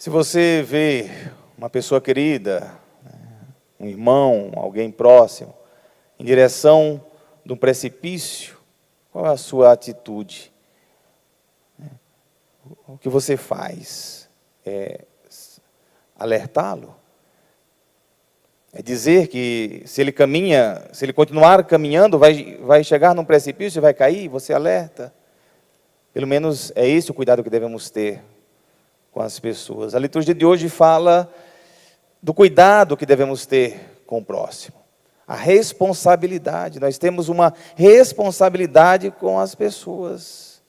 Se você vê uma pessoa querida, um irmão, alguém próximo, em direção de um precipício, qual é a sua atitude? O que você faz? É alertá-lo? É dizer que se ele continuar caminhando, vai chegar num precipício e vai cair? Você alerta? Pelo menos é esse o cuidado que devemos ter com as pessoas. A liturgia de hoje fala do cuidado que devemos ter com o próximo. A responsabilidade. Nós temos uma responsabilidade com as pessoas.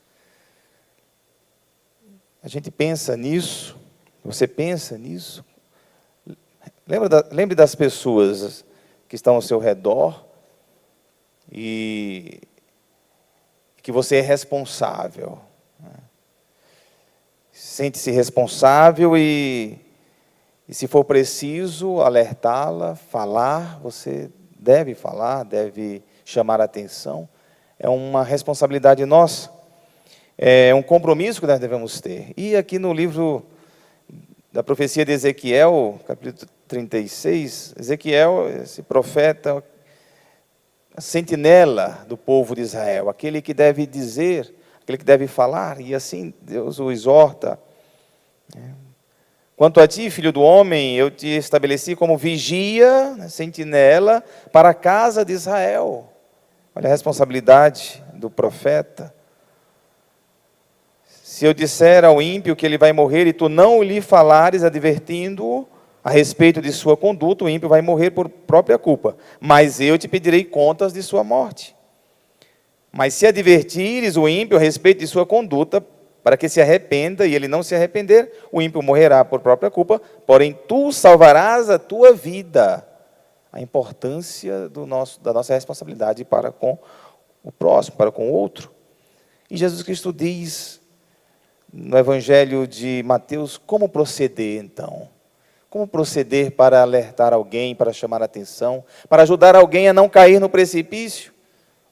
A gente pensa nisso. Você pensa nisso? Lembre das pessoas que estão ao seu redor e que você é responsável. Sente-se responsável e se for preciso alertá-la, falar, você deve falar, deve chamar a atenção. É uma responsabilidade nossa, é um compromisso que nós devemos ter. E aqui no livro da profecia de Ezequiel, capítulo 36, Ezequiel, esse profeta, a sentinela do povo de Israel, aquele que deve dizer, aquele que deve falar, e assim Deus o exorta. Quanto a ti, filho do homem, eu te estabeleci como vigia, sentinela, para a casa de Israel. Olha a responsabilidade do profeta. Se eu disser ao ímpio que ele vai morrer e tu não lhe falares, advertindo-o a respeito de sua conduta, o ímpio vai morrer por própria culpa. Mas eu te pedirei contas de sua morte. Mas se advertires o ímpio a respeito de sua conduta, para que se arrependa, e ele não se arrepender, o ímpio morrerá por própria culpa, porém tu salvarás a tua vida. A importância da nossa responsabilidade para com o próximo, para com o outro. E Jesus Cristo diz no Evangelho de Mateus como proceder então. Como proceder para alertar alguém, para chamar a atenção, para ajudar alguém a não cair no precipício?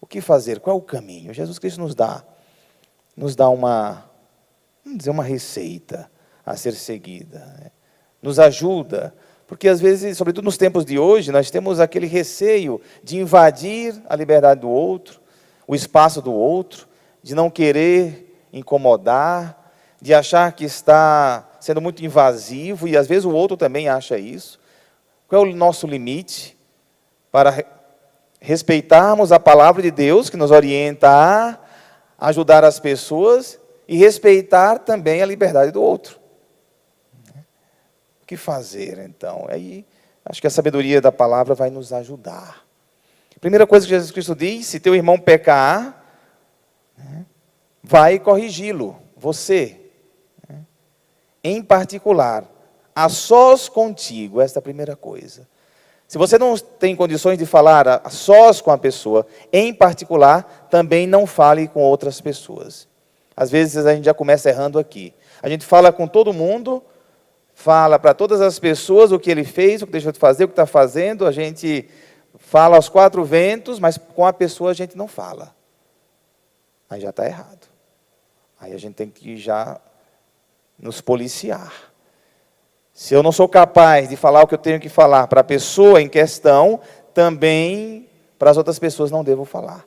O que fazer? Qual é o caminho? Jesus Cristo nos dá uma receita a ser seguida. Nos ajuda, porque às vezes, sobretudo nos tempos de hoje, nós temos aquele receio de invadir a liberdade do outro, o espaço do outro, de não querer incomodar, de achar que está sendo muito invasivo, e às vezes o outro também acha isso. Qual é o nosso limite para respeitarmos a palavra de Deus, que nos orienta a ajudar as pessoas, e respeitar também a liberdade do outro? O que fazer, então? Aí, acho que a sabedoria da palavra vai nos ajudar. Primeira coisa que Jesus Cristo diz: se teu irmão pecar, vai corrigi-lo, você. Em particular, a sós contigo, esta é a primeira coisa. Se você não tem condições de falar a sós com a pessoa, em particular, também não fale com outras pessoas. Às vezes a gente já começa errando aqui. A gente fala com todo mundo, fala para todas as pessoas o que ele fez, o que deixou de fazer, o que está fazendo. A gente fala aos quatro ventos, mas com a pessoa a gente não fala. Aí já está errado. Aí a gente tem que já nos policiar. Se eu não sou capaz de falar o que eu tenho que falar para a pessoa em questão, também para as outras pessoas não devo falar.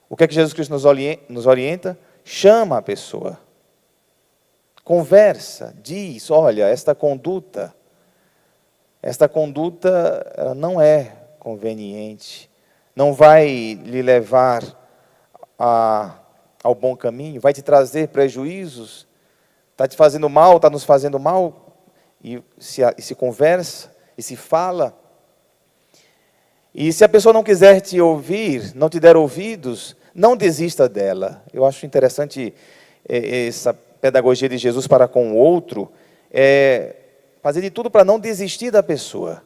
O que é que Jesus Cristo nos orienta? Chama a pessoa. Conversa, diz, olha, esta conduta ela não é conveniente, não vai lhe levar ao bom caminho, vai te trazer prejuízos, está te fazendo mal, está nos fazendo mal. E se conversa, e se fala. E se a pessoa não quiser te ouvir, não te der ouvidos, não desista dela. Eu acho interessante essa pedagogia de Jesus para com o outro, fazer de tudo para não desistir da pessoa.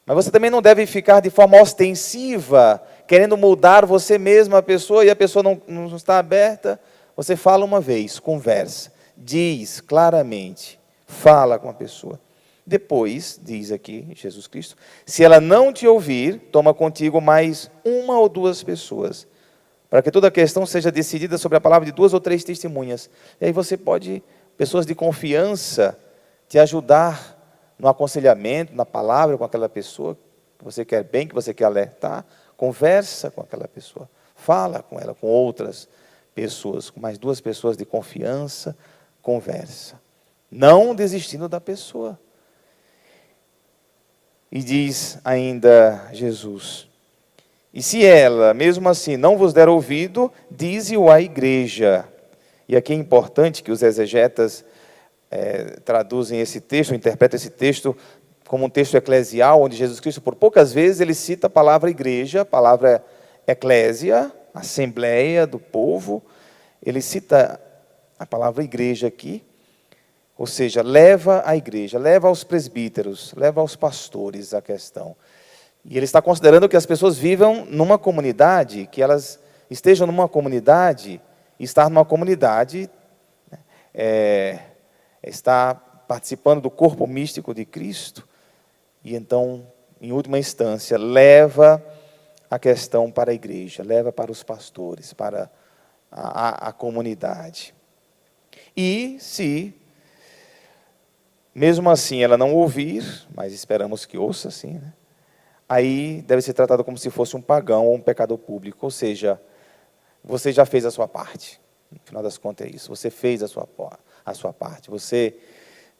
Mas você também não deve ficar de forma ostensiva, querendo mudar você mesmo a pessoa, e a pessoa não está aberta. Você fala uma vez, conversa, diz claramente, fala com a pessoa. Depois, diz aqui Jesus Cristo, se ela não te ouvir, toma contigo mais uma ou duas pessoas, para que toda a questão seja decidida sobre a palavra de duas ou três testemunhas. E aí você pode, pessoas de confiança, te ajudar no aconselhamento, na palavra com aquela pessoa que você quer bem, que você quer alertar. Conversa com aquela pessoa, fala com ela, com outras pessoas, com mais 2 pessoas de confiança, conversa. Não desistindo da pessoa. E diz ainda Jesus: e se ela, mesmo assim, não vos der ouvido, dize-o à igreja. E aqui é importante que os exegetas traduzem esse texto, interpretam esse texto como um texto eclesial, onde Jesus Cristo, por poucas vezes, ele cita a palavra igreja, a palavra eclésia, assembleia do povo. Ele cita a palavra igreja aqui, ou seja, leva à igreja, leva aos presbíteros, leva aos pastores a questão. E ele está considerando que as pessoas vivam numa comunidade, que elas estejam numa comunidade, e estar numa comunidade está participando do corpo místico de Cristo, e então, em última instância, leva a questão para a igreja, leva para os pastores, para a comunidade. E se, mesmo assim, ela não ouvir, mas esperamos que ouça, sim, né? Aí deve ser tratado como se fosse um pagão ou um pecador público, ou seja, você já fez a sua parte. No final das contas é isso, você fez a sua parte, você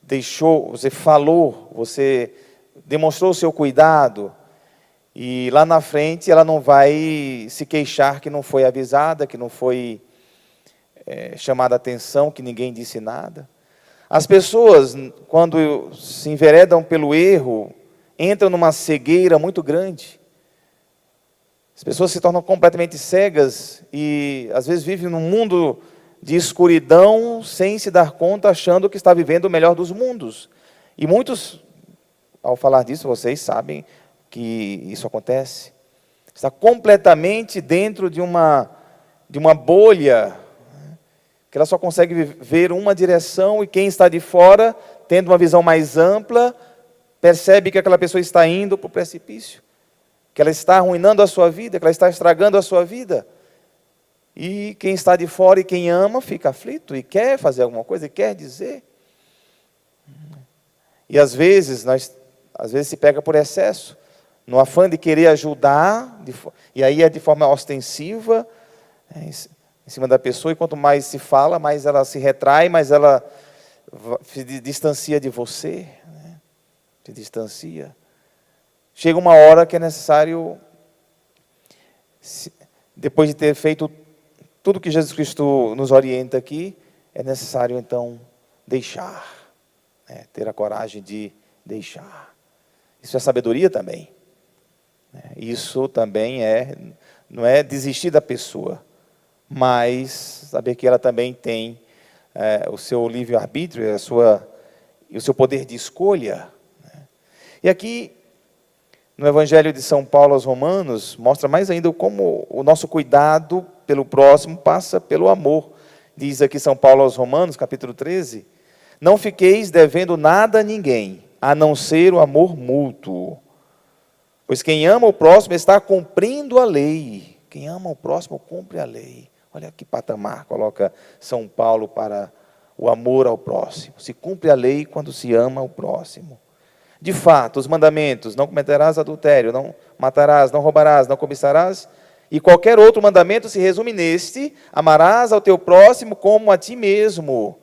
deixou, você falou, você demonstrou o seu cuidado, e lá na frente ela não vai se queixar que não foi avisada, que não foi chamada a atenção, que ninguém disse nada. As pessoas, quando se enveredam pelo erro, entram numa cegueira muito grande. As pessoas se tornam completamente cegas e, às vezes, vivem num mundo de escuridão sem se dar conta, achando que está vivendo o melhor dos mundos. E muitos, ao falar disso, vocês sabem que isso acontece. Está completamente dentro de uma bolha, que ela só consegue ver uma direção, e quem está de fora, tendo uma visão mais ampla, percebe que aquela pessoa está indo para o precipício, que ela está arruinando a sua vida, que ela está estragando a sua vida. E quem está de fora e quem ama fica aflito e quer fazer alguma coisa, e quer dizer. E às vezes se pega por excesso, no afã de querer ajudar, e aí é de forma ostensiva, em cima da pessoa, e quanto mais se fala, mais ela se retrai, mais ela se distancia de você, né? Se distancia. Chega uma hora que é necessário, depois de ter feito tudo que Jesus Cristo nos orienta aqui, é necessário então deixar, né? Ter a coragem de deixar. Isso é sabedoria também. Isso também não é desistir da pessoa, mas saber que ela também tem o seu livre-arbítrio, e o seu poder de escolha. E aqui, no Evangelho de São Paulo aos Romanos, mostra mais ainda como o nosso cuidado pelo próximo passa pelo amor. Diz aqui São Paulo aos Romanos, capítulo 13, não fiqueis devendo nada a ninguém, a não ser o amor mútuo. Pois quem ama o próximo está cumprindo a lei. Quem ama o próximo cumpre a lei. Olha que patamar coloca São Paulo para o amor ao próximo. Se cumpre a lei quando se ama o próximo. De fato, os mandamentos, não cometerás adultério, não matarás, não roubarás, não cobiçarás, e qualquer outro mandamento se resume neste: amarás ao teu próximo como a ti mesmo.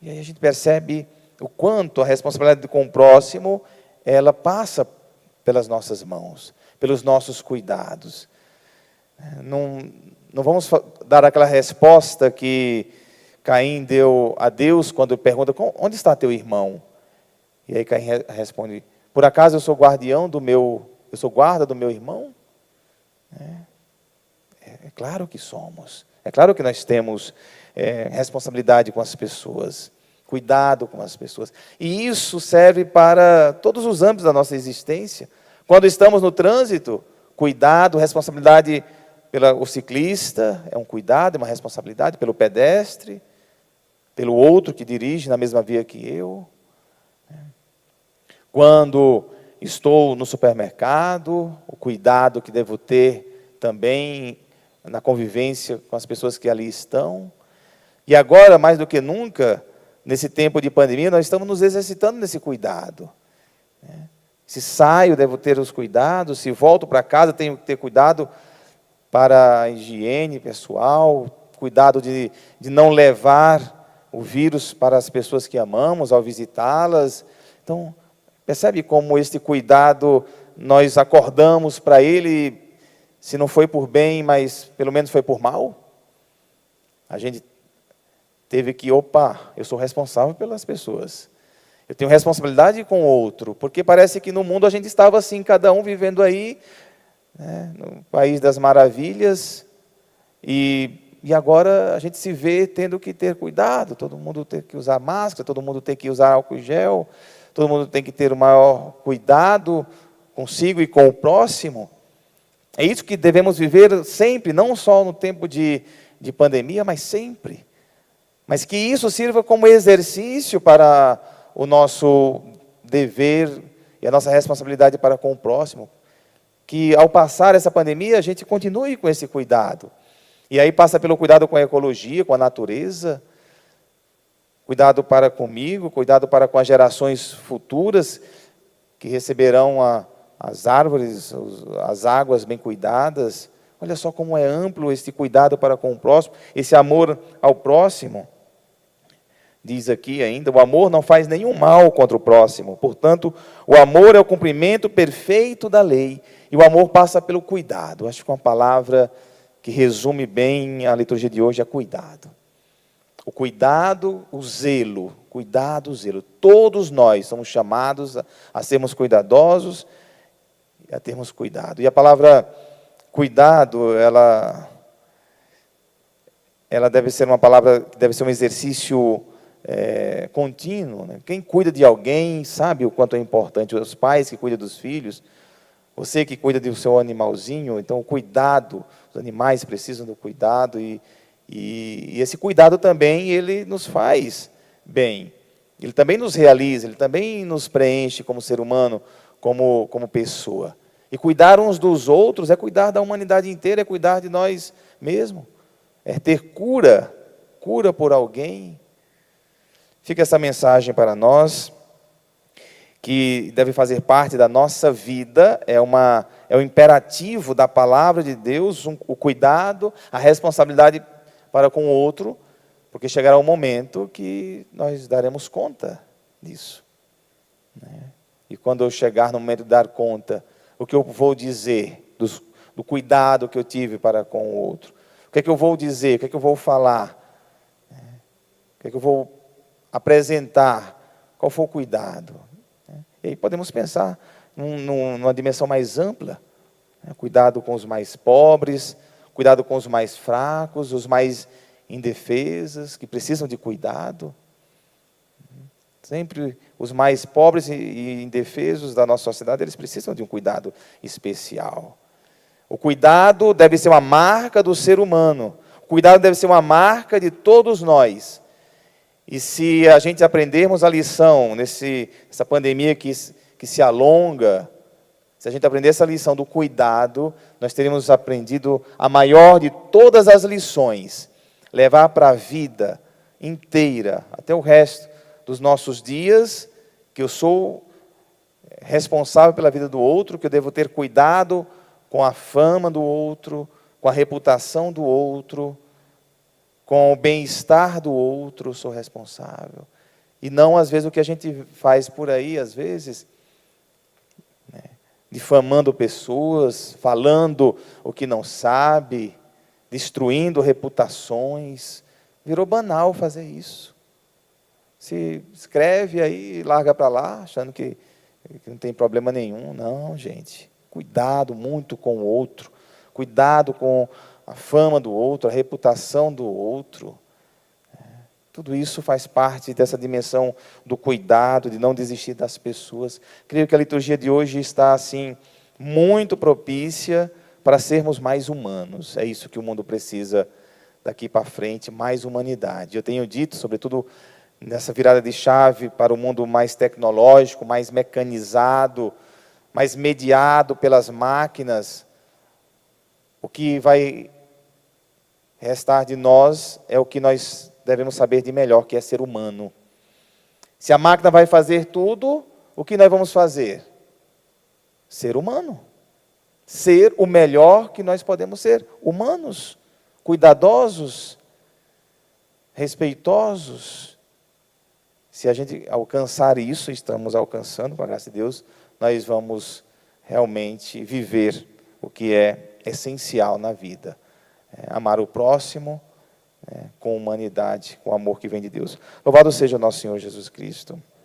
E aí a gente percebe o quanto a responsabilidade com o próximo, ela passa pelas nossas mãos, pelos nossos cuidados. Não vamos dar aquela resposta que Caim deu a Deus quando pergunta: onde está teu irmão? E aí Caim responde: por acaso eu sou guarda do meu irmão? É claro que somos. É claro que nós temos responsabilidade com as pessoas, cuidado com as pessoas. E isso serve para todos os âmbitos da nossa existência. Quando estamos no trânsito, cuidado, responsabilidade pelo ciclista, é um cuidado, é uma responsabilidade pelo pedestre, pelo outro que dirige na mesma via que eu. Quando estou no supermercado, o cuidado que devo ter também na convivência com as pessoas que ali estão. E agora, mais do que nunca, nesse tempo de pandemia, nós estamos nos exercitando nesse cuidado. Se saio, devo ter os cuidados. Se volto para casa, tenho que ter cuidado para a higiene pessoal, cuidado de não levar o vírus para as pessoas que amamos ao visitá-las. Então, percebe como este cuidado nós acordamos para ele, se não foi por bem, mas pelo menos foi por mal? A gente teve que, eu sou responsável pelas pessoas. Eu tenho responsabilidade com o outro, porque parece que no mundo a gente estava assim, cada um vivendo aí, no país das maravilhas, e agora a gente se vê tendo que ter cuidado, todo mundo tem que usar máscara, todo mundo tem que usar álcool gel, todo mundo tem que ter o maior cuidado consigo e com o próximo. É isso que devemos viver sempre, não só no tempo de pandemia, mas sempre. Mas que isso sirva como exercício para o nosso dever e a nossa responsabilidade para com o próximo. Que ao passar essa pandemia, a gente continue com esse cuidado. E aí passa pelo cuidado com a ecologia, com a natureza, cuidado para comigo, cuidado para com as gerações futuras, que receberão as árvores, as águas bem cuidadas. Olha só como é amplo esse cuidado para com o próximo, esse amor ao próximo. Diz aqui ainda, o amor não faz nenhum mal contra o próximo. Portanto, o amor é o cumprimento perfeito da lei. E o amor passa pelo cuidado. Acho que uma palavra que resume bem a liturgia de hoje é cuidado. O cuidado, o zelo. Cuidado, o zelo. Todos nós somos chamados a sermos cuidadosos e a termos cuidado. E a palavra cuidado, ela deve ser uma palavra, deve ser um exercício contínuo. Né? Quem cuida de alguém sabe o quanto é importante. Os pais que cuidam dos filhos, você que cuida do seu animalzinho, então o cuidado, os animais precisam do cuidado e esse cuidado também ele nos faz bem. Ele também nos realiza, ele também nos preenche como ser humano, como pessoa. E cuidar uns dos outros é cuidar da humanidade inteira, é cuidar de nós mesmos, é ter cura por alguém. Fica essa mensagem para nós, que deve fazer parte da nossa vida, é o imperativo da palavra de Deus, o cuidado, a responsabilidade para com o outro, porque chegará um momento que nós daremos conta disso. E quando eu chegar no momento de dar conta, o que eu vou dizer do cuidado que eu tive para com o outro? O que é que eu vou dizer? O que é que eu vou falar? O que é que eu vou apresentar? Qual foi o cuidado? E aí podemos pensar numa dimensão mais ampla. Cuidado com os mais pobres, cuidado com os mais fracos, os mais indefesas, que precisam de cuidado. Sempre os mais pobres e indefesos da nossa sociedade, eles precisam de um cuidado especial. O cuidado deve ser uma marca do ser humano. O cuidado deve ser uma marca de todos nós. E se a gente aprendermos a lição nessa pandemia que se alonga, se a gente aprender essa lição do cuidado, nós teremos aprendido a maior de todas as lições, levar para a vida inteira, até o resto dos nossos dias, que eu sou responsável pela vida do outro, que eu devo ter cuidado com a fama do outro, com a reputação do outro, com o bem-estar do outro, sou responsável. E não, às vezes, o que a gente faz por aí, às vezes, difamando pessoas, falando o que não sabe, destruindo reputações. Virou banal fazer isso. Se escreve aí, larga para lá, achando que não tem problema nenhum. Não, gente. Cuidado muito com o outro. Cuidado com a fama do outro, a reputação do outro. Tudo isso faz parte dessa dimensão do cuidado, de não desistir das pessoas. Creio que a liturgia de hoje está, assim, muito propícia para sermos mais humanos. É isso que o mundo precisa daqui para frente, mais humanidade. Eu tenho dito, sobretudo nessa virada de chave para o mundo mais tecnológico, mais mecanizado, mais mediado pelas máquinas, o que vai restar de nós é o que nós devemos saber de melhor, que é ser humano. Se a máquina vai fazer tudo, o que nós vamos fazer? Ser humano. Ser o melhor que nós podemos ser. Humanos, cuidadosos, respeitosos. Se a gente alcançar isso, estamos alcançando, com a graça de Deus, nós vamos realmente viver o que é essencial na vida. Amar o próximo, com humanidade, com o amor que vem de Deus. Louvado seja o nosso Senhor Jesus Cristo.